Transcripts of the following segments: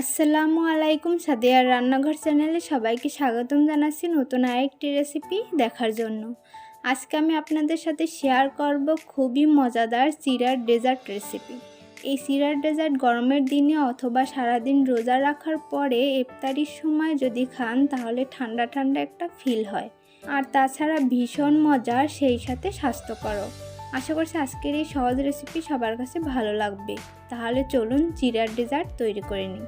আসসালামু আলাইকুম, সাদিয়ার রান্নাঘর চ্যানেলে সবাইকে স্বাগতম জানাচ্ছি নতুন আরেকটি রেসিপি দেখার জন্য। আজকে আমি আপনাদের সাথে শেয়ার করব খুবই মজাদার চিরার ডেজার্ট রেসিপি। এই চিরার ডেজার্ট গরমের দিনে অথবা সারাদিন রোজা রাখার পরে ইফতারির সময় যদি খান তাহলে ঠান্ডা ঠান্ডা একটা ফিল হয়, আর তাছাড়া ভীষণ মজার, সেই সাথে স্বাস্থ্যকরও। আশা করছি আজকের এই সহজ রেসিপি সবার কাছে ভালো লাগবে। তাহলে চলুন চিরার ডেজার্ট তৈরি করে নিই।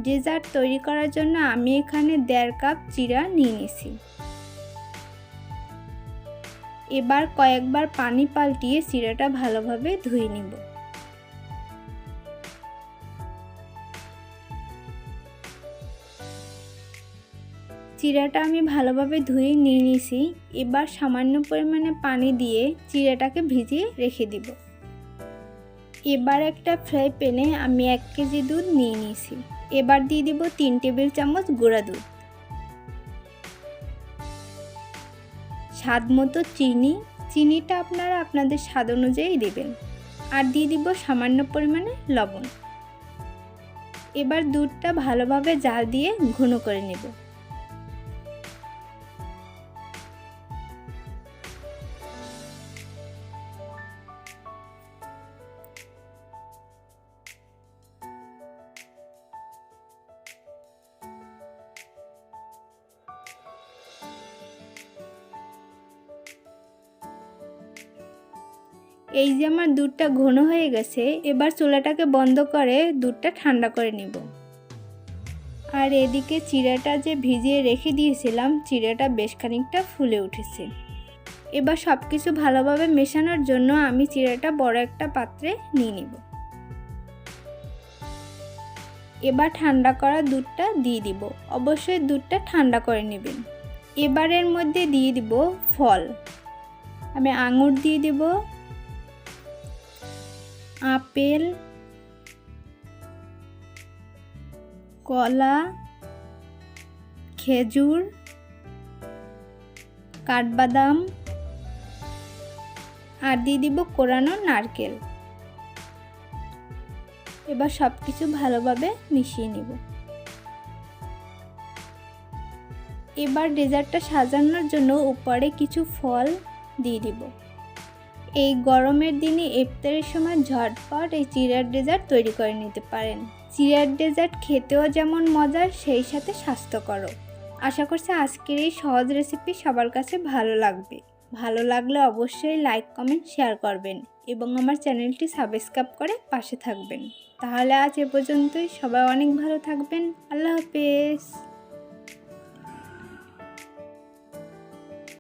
ডেজার্ট তৈরি করার জন্য আমি এখানে 1.5 কাপ চিরা নিয়ে নিয়েছি। এবার কয়েকবার পানি পাল্টিয়ে চিরাটা ভালোভাবে ধুয়ে নিব। চিরাটা আমি ভালোভাবে ধুয়ে নিয়ে নিয়েছি। এবার সামান্য পরিমাণে পানি দিয়ে চিরাটাকে ভিজিয়ে রেখে দিব। এবার একটা ফ্রাই প্যানে আমি 1 কেজি দুধ নিয়ে নিয়েছি। এবার দিয়ে দিব 3 টেবিল চামচ গুঁড়া দুধ, স্বাদ মতো চিনি। চিনিটা আপনারা আপনাদের স্বাদ অনুযায়ী দেবেন। আর দিয়ে দিব সামান্য পরিমাণে লবণ। এবার দুধটা ভালোভাবে জাল দিয়ে ঘন করে নেব। এই যে আমার দুধটা ঘন হয়ে গেছে, এবার চুলাটাকে বন্ধ করে দুধটা ঠান্ডা করে নিব। আর এদিকে চিড়াটা যে ভিজিয়ে রেখে দিয়েছিলাম, চিড়াটা বেশ খানিকটা ফুলে উঠেছে। এবার সব কিছু ভালোভাবে মেশানোর জন্য আমি চিড়াটা বড় একটা পাত্রে নিয়ে নিব। এবার ঠান্ডা করা দুধটা দিয়ে দিব। অবশ্যই দুধটা ঠান্ডা করে নেবেন। এবার এর মধ্যে দিয়ে দিব ফল। আমি আঙুর দিয়ে দিব, আপেল, কলা, খেজুর, কাঠবাদাম আর দিয়ে দিব কোরানো নারকেল। এবার সব কিছু ভালোভাবে মিশিয়ে নিব। এবার ডেজার্টটা সাজানোর জন্য উপরে কিছু ফল দিয়ে দিব। এই গরমের দিনে ইফতারের সময় ঝটপট এই চিরার ডেজার্ট তৈরি করে নিতে পারেন। চিরার ডেজার্ট খেতেও যেমন মজার, সেই সাথে স্বাস্থ্যকরও। আশা করছি আজকের এই সহজ রেসিপি সবার কাছে ভালো লাগবে। ভালো লাগলে অবশ্যই লাইক, কমেন্ট, শেয়ার করবেন এবং আমার চ্যানেলটি সাবস্ক্রাইব করে পাশে থাকবেন। তাহলে আজ এ পর্যন্তই। সবাই অনেক ভালো থাকবেন। আল্লাহ হাফেজ।